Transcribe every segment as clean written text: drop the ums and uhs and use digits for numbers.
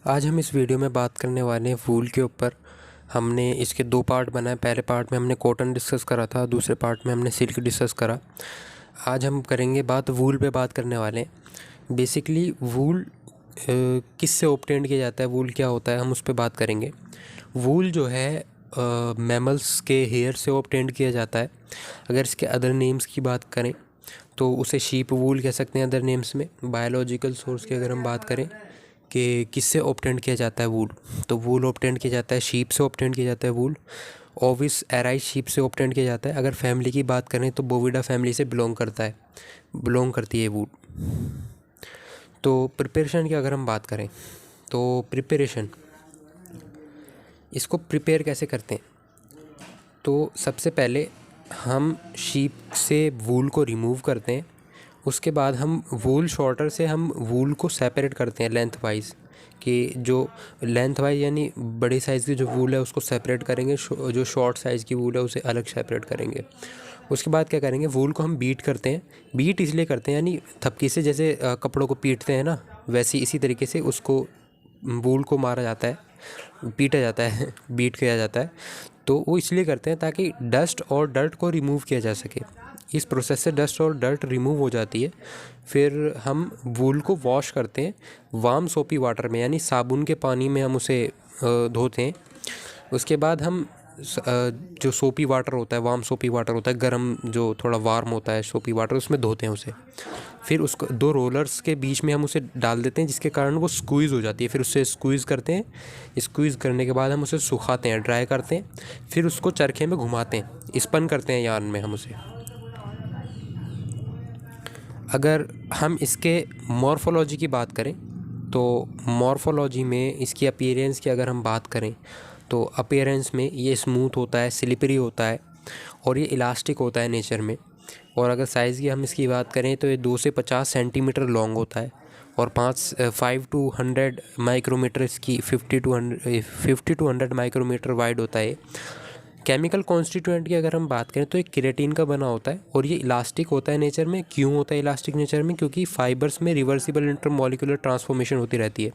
आज हम इस वीडियो में बात करने वाले हैं वूल के ऊपर। हमने इसके दो पार्ट बनाए। पहले पार्ट में हमने कॉटन डिस्कस करा था, दूसरे पार्ट में हमने सिल्क डिस्कस करा। आज हम करेंगे बात वूल पे, बात करने वाले हैं। बेसिकली वूल किस से ऑब्टेन किया जाता है, वूल क्या होता है, हम उस पर बात करेंगे। वूल जो है मैमल्स के हेयर से ऑब्टेन किया जाता है। अगर इसके अदर नेम्स की बात करें तो उसे शीप वूल कह सकते हैं अदर नेम्स में। बायोलॉजिकल सोर्स की अगर हम बात करें कि किससे ऑब्टेन किया जाता है वूल, तो वूल ऑब्टेन किया जाता है शीप से ऑब्टेन किया जाता है वूल। ओविस एराइज शीप से ऑब्टेन किया जाता है। अगर फैमिली की बात करें तो बोविडा फैमिली से बिलोंग करती है वूल। तो प्रिपरेशन की अगर हम बात करें तो प्रिपरेशन, इसको प्रिपेयर कैसे करते हैं, तो सबसे पहले हम शीप से वूल को रिमूव करते हैं। उसके बाद हम वूल शॉर्टर से हम वूल को सेपरेट करते हैं लेंथ वाइज, कि जो लेंथ वाइज यानी बड़े साइज़ की जो वूल है उसको सेपरेट करेंगे, जो शॉर्ट साइज़ की वूल है उसे अलग सेपरेट करेंगे। उसके बाद क्या करेंगे, वूल को हम बीट करते हैं। बीट इसलिए करते हैं यानी थपकी से, जैसे कपड़ों को पीटते हैं ना, वैसे इसी तरीके से उसको वूल को मारा जाता है, पीटा जाता है, बीट किया जाता है। तो वो इसलिए करते हैं ताकि डस्ट और डर्ट को रिमूव किया जा सके। इस प्रोसेस से डस्ट और डर्ट रिमूव हो जाती है। फिर हम वूल को वॉश करते हैं वार्म सोपी वाटर में, यानी साबुन के पानी में हम उसे धोते हैं। उसके बाद हम जो सोपी वाटर होता है, वार्म सोपी वाटर होता है, गर्म जो थोड़ा वार्म होता है सोपी वाटर, उसमें धोते हैं उसे। फिर उसको दो रोलर्स के बीच में हम उसे डाल देते हैं, जिसके कारण वो स्क्वीज़ हो जाती है। फिर उससे स्क्वीज़ करते हैं। स्क्वीज़ करने के बाद हम उसे सुखाते हैं, ड्राई करते हैं। फिर उसको चरखे में घुमाते हैं, स्पन करते हैं यार्न में हम उसे। अगर हम इसके मॉर्फोलॉजी की बात करें तो मॉर्फोलॉजी में इसकी अपीयरेंस की अगर हम बात करें तो अपीयरेंस में ये स्मूथ होता है, स्लिपरी होता है और ये इलास्टिक होता है नेचर में। और अगर साइज़ की हम इसकी बात करें तो ये 2 से 50 सेंटीमीटर लॉन्ग होता है और 5 to 100 माइक्रोमीटर इसकी 50 to 100 माइक्रोमीटर वाइड होता है। केमिकल कॉन्स्टिट्यूएंट की अगर हम बात करें तो ये केराटिन का बना होता है और ये इलास्टिक होता है नेचर में। क्यों होता है इलास्टिक नेचर में? क्योंकि फाइबर्स में रिवर्सिबल इंटरमॉलिक्यूलर ट्रांसफॉर्मेशन होती रहती है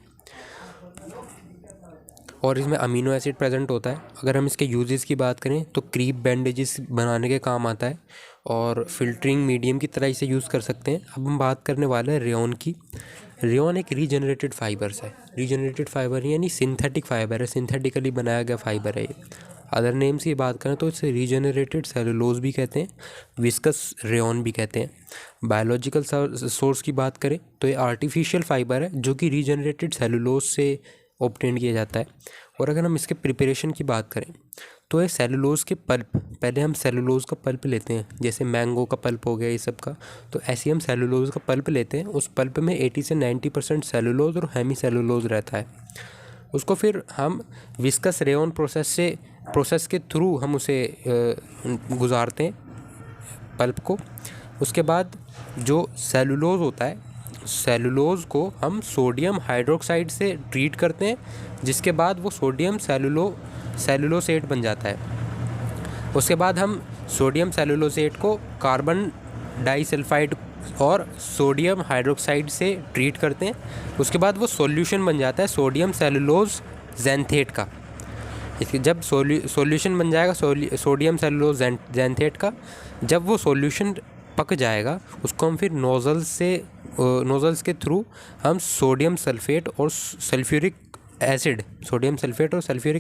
और इसमें अमीनो एसिड प्रेजेंट होता है। अगर हम इसके यूजेस की बात करें तो क्रीप बैंडेजेस बनाने के काम आता है और फिल्टरिंग मीडियम की तरह इसे यूज़ कर सकते हैं। अब हम बात करने वाले हैं रेयॉन की। रेयॉन एक रीजनरेटेड फाइबर्स है। रीजनरेटेड फाइबर यानी सिंथेटिक फाइबर है, सिंथेटिकली बनाया गया फाइबर है ये। अदर नेम्स की बात करें तो इसे रीजनरेटेड सेलुलोज भी कहते हैं, विस्कस रेयॉन भी कहते हैं। बायोलॉजिकल सोर्स की बात करें तो ये आर्टिफिशियल फाइबर है जो कि रीजनरेटेड सेलुलोज से ऑब्टेन किया जाता है। और अगर हम इसके प्रिपरेशन की बात करें तो ये सेलुलोज के पल्प, पहले हम सेलुलोज का पल्प लेते हैं, जैसे मैंगो का पल्प हो गया ये सब का, तो ऐसे ही हम सेलुलोज का पल्प लेते हैं। उस पल्प में 80 से 90% सेलुलोज और हेमी सेलुलोज रहता है। उसको फिर हम विस्कस रेयॉन प्रोसेस के थ्रू हम उसे गुजारते हैं पल्प को। उसके बाद जो सेलुलोज होता है, सेलुलोज को हम सोडियम हाइड्रोक्साइड से ट्रीट करते हैं, जिसके बाद वो सोडियम सेलुलोसेट बन जाता है। उसके बाद हम सोडियम सेलुलोसेट को कार्बन डाइसल्फाइड और सोडियम हाइड्रोक्साइड से ट्रीट करते हैं। उसके बाद वो सॉल्यूशन बन जाता है सोडियम सेलुलोज ज़ैंथेट का। इसके जब सॉल्यूशन बन जाएगा सोडियम सेलुलोज ज़ैंथेट का, जब वो सॉल्यूशन पक जाएगा उसको हम फिर नोज़ल्स के थ्रू हम सोडियम सल्फेट और सल्फ्यूरिक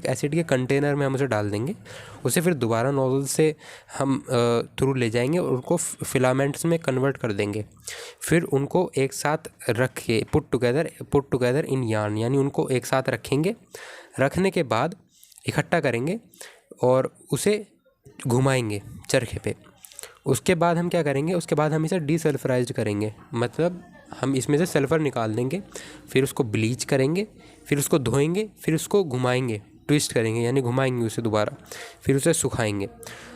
एसिड के कंटेनर में हम उसे डाल देंगे। उसे फिर दोबारा नोज़ल से हम थ्रू ले जाएंगे और उनको फिलामेंट्स में कन्वर्ट कर देंगे। फिर उनको एक साथ रख के पुट टुगेदर इन यार्न, यानी उनको एक साथ रखेंगे। रखने के बाद इकट्ठा करेंगे और उसे घुमाएंगे चरखे पे। उसके बाद हम क्या करेंगे, उसके बाद हम इसे डीसल्फराइज्ड करेंगे, मतलब हम इसमें से सल्फ़र निकाल देंगे। फिर उसको ब्लीच करेंगे, फिर उसको धोएंगे, फिर उसको घुमाएंगे, ट्विस्ट करेंगे यानी घुमाएंगे उसे दोबारा, फिर उसे सुखाएंगे।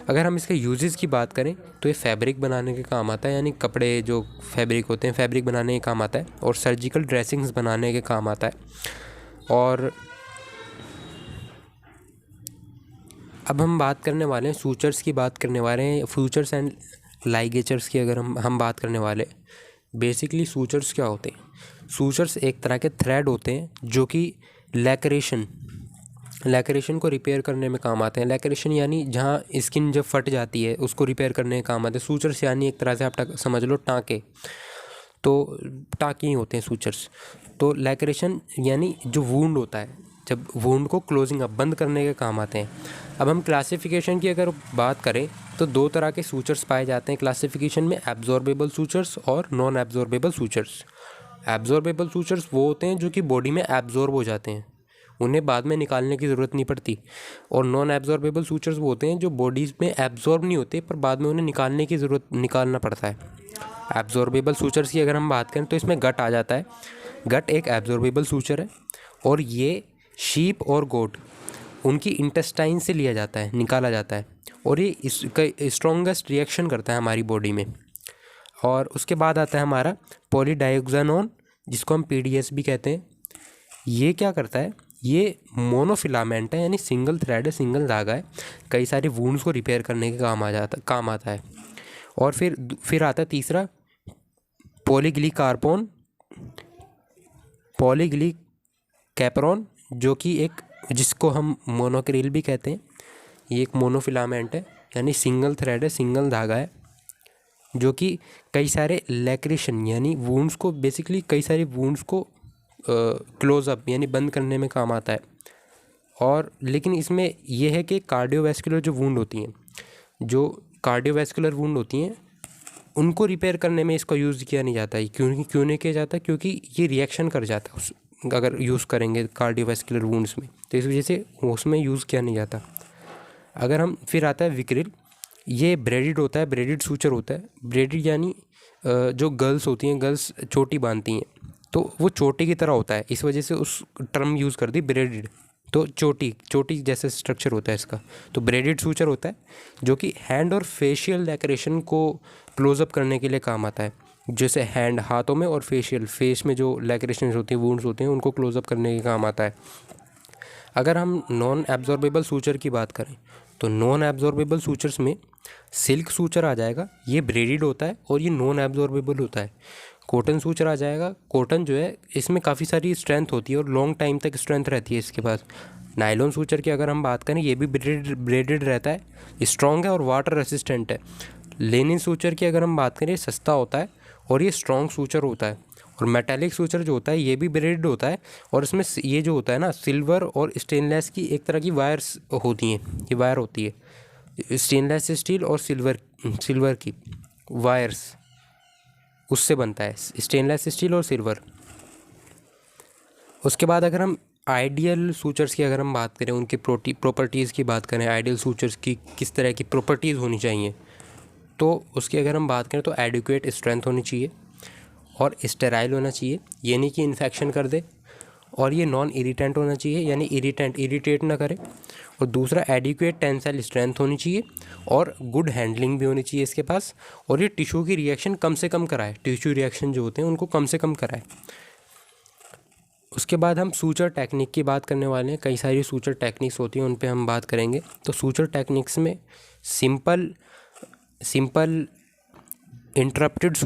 अगर हम इसके यूजेस की बात करें तो ये फैब्रिक बनाने के काम आता है, यानी कपड़े जो फैब्रिक होते हैं फैब्रिक बनाने के काम आता है, और सर्जिकल ड्रेसिंग्स बनाने के काम आता है। और अब हम बात करने वाले हैं सूचर्स की, बात करने वाले हैं फ्यूचर्स एंड लाइगेचर्स की। अगर हम बात करने वाले, बेसिकली सूचर्स क्या होते हैं? सूचर्स एक तरह के थ्रेड होते हैं जो कि लैक्रेशन, लैक्रेशन को रिपेयर करने में काम आते हैं। लैक्रेशन यानी जहाँ स्किन जब फट जाती है उसको रिपेयर करने में काम आते हैं। सूचर्स यानी एक तरह से आप समझ लो टाँके, तो टाँके ही होते हैं सूचर्स। तो लैक्रेशन यानी जो वूंड होता है, जब वूंड को क्लोजिंग अप बंद करने के काम आते हैं। अब हम क्लासिफिकेशन की अगर बात करें तो दो तरह के सूचर्स पाए जाते हैं क्लासिफिकेशन में, एब्जॉर्बेबल सूचर्स और non absorbable sutures. Absorbable sutures वो होते हैं जो कि बॉडी में एब्जॉर्ब हो जाते हैं, उन्हें बाद में निकालने की ज़रूरत नहीं पड़ती। और नॉन एब्जॉर्बेबल सूचर्स वो होते हैं जो बॉडीज़ में एब्जॉर्ब नहीं होते पर बाद में उन्हें निकालना पड़ता है। एब्जॉर्बेबल सूचर्स की अगर हम बात करें तो इसमें गट आ जाता है। गट एक एब्जॉर्बेबल सूचर है और ये शीप और गोट उनकी इंटेस्टाइन से लिया जाता है, निकाला जाता है, और ये इसका स्ट्रॉन्गेस्ट रिएक्शन करता है हमारी बॉडी में। और उसके बाद आता है हमारा पॉलीडायोक्सानोन, जिसको हम पीडीएस भी कहते हैं। ये क्या करता है, ये मोनोफिलामेंट है यानी सिंगल थ्रेड है, सिंगल धागा है, कई सारे वुंड्स को रिपेयर करने के काम आता है। और फिर आता है तीसरा पॉलीग्लिकार्पोन, पॉलीग्लिकैपरॉन, जो कि जिसको हम मोनोक्रिल भी कहते हैं। ये एक मोनोफिलामेंट है यानी सिंगल थ्रेड है, सिंगल धागा है, जो कि कई सारे लैक्रेशन यानी वुंड्स को, बेसिकली कई सारे वुंड्स को क्लोजअप यानी बंद करने में काम आता है। और लेकिन इसमें यह है कि कार्डियोवैस्कुलर जो वुंड होती हैं, जो कार्डियोवैस्कुलर वुंड होती हैं, उनको रिपेयर करने में इसका यूज़ किया नहीं जाता है। क्यों नहीं किया जाता? क्योंकि ये रिएक्शन कर जाता है अगर यूज़ करेंगे कार्डियोवैस्कुलर वुंड्स में, तो इस वजह से उसमें यूज़ किया नहीं जाता। अगर हम फिर आता है विक्रिल, ये ब्रेडिड होता है, ब्रेडिड सूचर होता है। ब्रेडिड यानी जो गर्ल्स होती हैं, गर्ल्स चोटी बांधती हैं, तो वो चोटी की तरह होता है, इस वजह से उस टर्म यूज़ कर दी ब्रेडिड। तो चोटी जैसे स्ट्रक्चर होता है इसका, तो ब्रेडिड सूचर होता है, जो कि हैंड और फेशियल डेकोरेशन को क्लोजअप करने के लिए काम आता है। जैसे हैंड हाथों में और फेस में जो लैक्रेशन होती हैं, वुंड्स होते हैं, उनको क्लोजअप करने के काम आता है। अगर हम नॉन एब्जॉर्बेबल सूचर की बात करें तो नॉन एब्जॉर्बेबल सूचर्स में सिल्क सूचर आ जाएगा, ये ब्रेडिड होता है और ये नॉन एब्जॉर्बेबल होता है। कॉटन सूचर आ जाएगा, कॉटन जो है इसमें काफ़ी सारी स्ट्रेंथ होती है और लॉन्ग टाइम तक स्ट्रेंथ रहती है इसके पास। नायलॉन सूचर की अगर हम बात करें, ये भी ब्रेडेड रहता है, स्ट्रॉन्ग है और वाटर रेसिस्टेंट है। लेनिन सूचर की अगर हम बात करें, सस्ता होता है और ये स्ट्रॉन्ग सूचर होता है। और मेटालिक सूचर जो होता है ये भी ब्रेडेड होता है, और इसमें ये जो होता है ना, सिल्वर और स्टेनलेस की एक तरह की वायर्स होती हैं, ये वायर होती है स्टेनलेस स्टील और सिल्वर की वायर्स, उससे बनता है स्टेनलेस स्टील और सिल्वर। उसके बाद अगर हम आइडियल सूचर्स की अगर हम बात करें, उनकी प्रॉपर्टीज़ की बात करें, आइडियल सूचर्स की किस तरह की प्रॉपर्टीज़ होनी चाहिए, तो उसकी अगर हम बात करें तो एडिक्वेट स्ट्रेंथ होनी चाहिए और स्टेराइल होना चाहिए, ये नहीं कि इन्फेक्शन कर दे, और ये नॉन इरिटेंट होना चाहिए यानी इरिटेट ना करे। और दूसरा एडिक्वेट टेंसाइल स्ट्रेंथ होनी चाहिए और गुड हैंडलिंग भी होनी चाहिए इसके पास, और ये टिश्यू की रिएक्शन कम से कम कराए, टिश्यू रिएक्शन जो होते हैं उनको कम से कम कराए। उसके बाद हम सूचर टेक्निक की बात करने वाले हैं। कई सारी सूचर टेक्निक्स होती हैं, उन पे हम बात करेंगे। तो सूचर टेक्निक्स में सिंपल इंटरप्टेड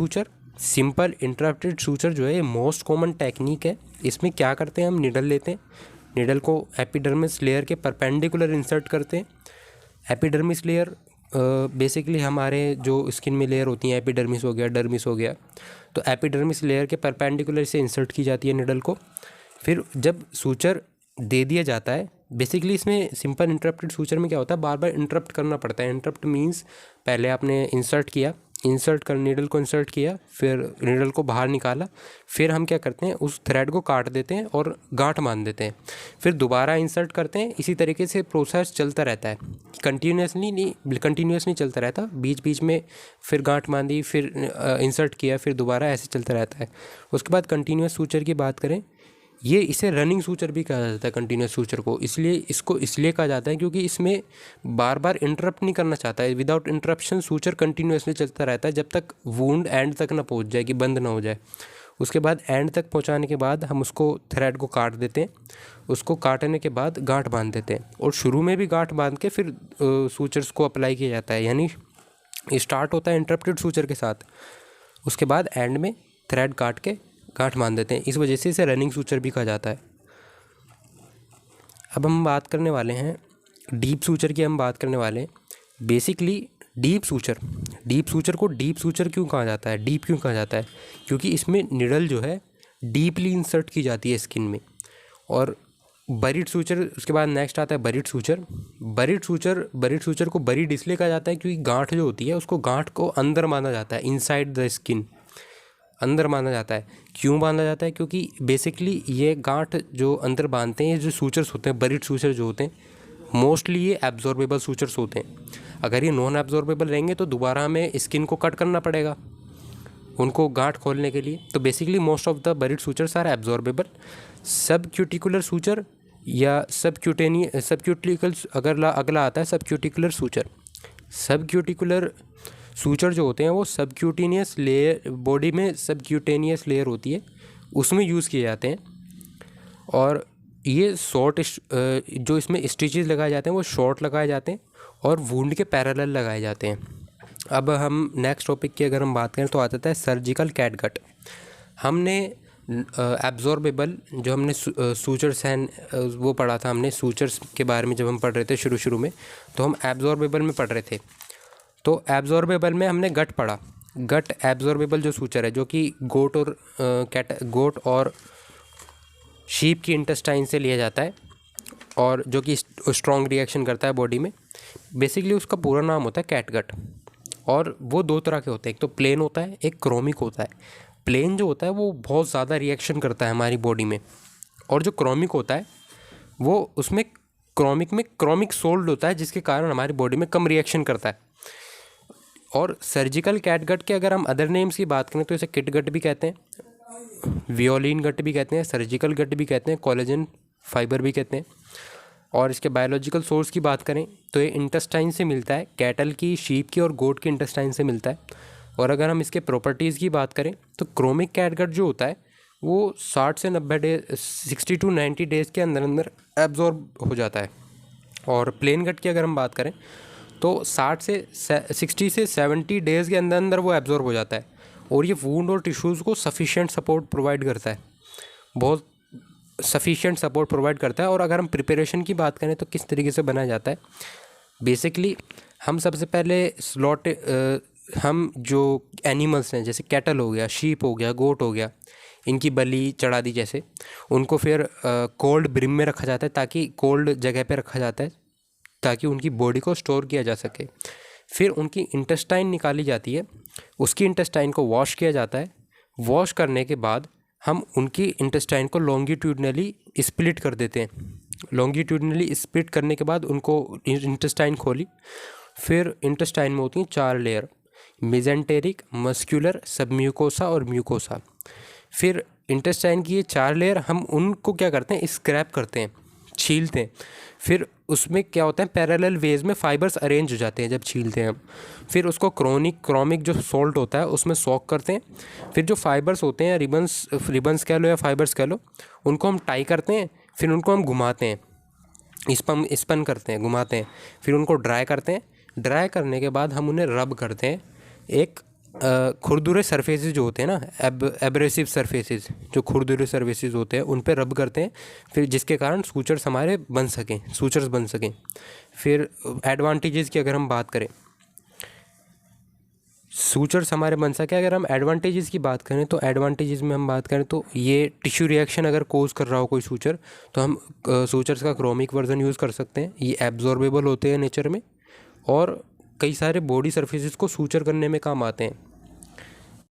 सूचर जो है ये मोस्ट कॉमन टेक्निक है। इसमें क्या करते हैं, हम निडल लेते हैं, निडल को एपिडर्मिस लेयर के परपेंडिकुलर इंसर्ट करते हैं। एपिडर्मिस लेयर बेसिकली हमारे जो स्किन में लेयर होती हैं, एपिडर्मिस हो गया, डर्मिस हो गया, तो एपिडर्मिस लेयर के परपेंडिकुलर से इंसर्ट की जाती है निडल को। फिर जब सूचर दे दिया जाता है, बेसिकली इसमें सिंपल इंटरप्टेड सूचर में क्या होता है, बार बार इंटरप्ट करना पड़ता है। इंटरप्ट मीन्स पहले आपने नीडल को इंसर्ट किया, फिर नीडल को बाहर निकाला, फिर हम क्या करते हैं, उस थ्रेड को काट देते हैं और गांठ बांध देते हैं, फिर दोबारा इंसर्ट करते हैं। इसी तरीके से प्रोसेस चलता रहता है, कंटिन्यूस नहीं चलता रहता, बीच बीच में फिर गांठ बांधी, फिर इंसर्ट किया, फिर दोबारा ऐसे चलता रहता है। उसके बाद कंटिन्यूस सूचर की बात करें, ये इसे रनिंग सूचर भी कहा जाता है, कंटिन्यूस सूचर को। इसलिए कहा जाता है क्योंकि इसमें बार बार इंटरप्ट नहीं करना चाहता है। विदाउट इंटरप्शन सूचर कंटिन्यूसली चलता रहता है जब तक वुंड एंड तक ना पहुंच जाए, कि बंद ना हो जाए। उसके बाद एंड तक पहुंचाने के बाद हम उसको थ्रेड को काट देते हैं, उसको काटने के बाद गांठ बांध देते हैं, और शुरू में भी गांठ बांध के फिर सूचर्स को अप्लाई किया जाता है। यानी स्टार्ट होता है इंटरप्टेड सूचर के साथ, उसके बाद एंड में थ्रेड काट के गांठ बांध देते हैं। इस वजह से इसे रनिंग सूचर भी कहा जाता है। अब हम बात करने वाले हैं डीप सूचर की। हम बात करने वाले हैं बेसिकली डीप सूचर को डीप सूचर क्यों कहा जाता है, डीप क्यों कहा जाता है, क्योंकि इसमें निडल जो है डीपली इंसर्ट की जाती है स्किन में। और बरीड सूचर, उसके बाद नेक्स्ट आता है बरीड सूचर को बरीड इसलिए कहा जाता है क्योंकि गांठ जो होती है उसको, गांठ को अंदर माना जाता है, इनसाइड द स्किन अंदर माना जाता है। क्यों माना जाता है, क्योंकि बेसिकली ये गांठ जो अंदर बांधते हैं, ये जो सूचर्स होते हैं, बरीड सूचर जो होते हैं, मोस्टली ये एब्जॉर्बेबल सूचर्स होते हैं। अगर ये नॉन एब्जॉर्बेबल रहेंगे तो दोबारा हमें स्किन को कट करना पड़ेगा उनको गांठ खोलने के लिए। तो basically most of the buried sutures are absorbable. Subcuticular suture या सबक्यूटिकल अगला आता है सबक्यूटिकुलर सूचर। सबक्यूटिकुलर सूचर जो होते हैं वो सबक्यूटेनियस लेयर, बॉडी में सबक्यूटेनियस लेयर होती है, उसमें यूज़ किए जाते हैं। और ये शॉर्ट जो इसमें स्टिचेस लगाए जाते हैं वो शॉर्ट लगाए जाते हैं और वुंड के पैरेलल लगाए जाते हैं। अब हम नेक्स्ट टॉपिक की अगर हम बात करें तो आ जाता है सर्जिकल कैटगट। हमने एब्जॉर्बेबल जो हमने सूचर्स हैं वो पढ़ा था, हमने सूचर्स के बारे में जब हम पढ़ रहे थे शुरू में, तो हम एब्जॉर्बेबल में पढ़ रहे थे। तो एब्जॉर्बेबल में हमने गट पढ़ा। गट एब्जॉर्बेबल जो सूचर है जो कि गोट और शीप की इंटेस्टाइन से लिया जाता है और जो कि स्ट्रॉन्ग रिएक्शन करता है बॉडी में। बेसिकली उसका पूरा नाम होता है कैटगट। और वो दो तरह के होते हैं, एक तो प्लेन होता है, एक क्रोमिक होता है। प्लेन जो होता है वो बहुत ज़्यादा रिएक्शन करता है हमारी बॉडी में, और जो क्रोमिक होता है वो उसमें क्रोमिक सोल्ड होता है, जिसके कारण हमारी बॉडी में कम रिएक्शन करता है। और सर्जिकल कैटगट के अगर हम अदर नेम्स की बात करें तो इसे किट गट भी कहते हैं, वियोलिन गट भी कहते हैं, सर्जिकल गट भी कहते हैं, कोलेजन फाइबर भी कहते हैं। और इसके बायोलॉजिकल सोर्स की बात करें तो ये इंटेस्टाइन से मिलता है, कैटल की, शीप की और गोट की इंटेस्टाइन से मिलता है। और अगर हम इसके प्रॉपर्टीज़ की बात करें तो क्रोमिक कैटगट जो होता है वो 60 से 90 डेज 60 to 90 डेज़ के अंदर एब्जॉर्ब हो जाता है। और प्लेन गट की अगर हम बात करें तो 60 से 70 डेज़ के अंदर वो एब्जॉर्ब हो जाता है। और ये वुंड और टिश्यूज़ को सफिशिएंट सपोर्ट प्रोवाइड करता है, बहुत सफिशिएंट सपोर्ट प्रोवाइड करता है। और अगर हम प्रिपरेशन की बात करें तो किस तरीके से बनाया जाता है, बेसिकली हम सबसे पहले हम जो एनिमल्स हैं जैसे कैटल हो गया, शीप हो गया, गोट हो गया, इनकी बलि चढ़ा दी जैसे, उनको फिर कोल्ड ब्रिम में रखा जाता है, ताकि कोल्ड जगह पे रखा जाता है ताकि उनकी बॉडी को स्टोर किया जा सके। फिर उनकी इंटेस्टाइन निकाली जाती है, उसकी इंटेस्टाइन को वॉश किया जाता है। वॉश करने के बाद हम उनकी इंटेस्टाइन को लॉन्गिट्यूडनली स्प्लिट कर देते हैं। लॉन्गिट्यूडनली स्प्लिट करने के बाद उनको इंटेस्टाइन खोली, फिर इंटेस्टाइन में होती हैं 4 लेयर, मेजेंटेरिक, मस्क्यूलर, सबम्यूकोसा और म्यूकोसा। फिर इंटेस्टाइन की ये 4 लेयर हम उनको क्या करते हैं, स्क्रैप करते हैं, छीलते हैं। फिर उसमें क्या होता है, पैरेलल वेज में फाइबर्स अरेंज हो जाते हैं जब छीलते हैं हम। फिर उसको क्रोमिक जो सॉल्ट होता है उसमें सॉक करते हैं। फिर जो फाइबर्स होते हैं, रिबन्स कह लो या फाइबर्स कह लो, उनको हम टाई करते हैं। फिर उनको हम घुमाते हैं, स्पन करते हैं, घुमाते हैं। फिर उनको ड्राई करते हैं। ड्राई करने के बाद हम उन्हें रब करते हैं। एक खुरदुरे सरफेसेस जो होते हैं ना, एब्रेसिव सरफेसेस, जो खुरदुरे सरफेसेस होते हैं उन पे रब करते हैं, फिर जिसके कारण सूचर्स हमारे बन सकें। फिर एडवांटेजेस की अगर हम बात करें, सूचर्स हमारे बन सके। अगर हम एडवांटेजेस की बात करें तो एडवांटेजेस में हम बात करें तो ये टिश्यू रिएक्शन अगर कोज कर रहा हो कोई सूचर, तो हम सूचर्स का क्रोमिक वर्जन यूज़ कर सकते हैं। ये एब्जॉर्बेबल होते हैं नेचर में, और कई सारे बॉडी सर्फेसिस को सूचर करने में काम आते हैं।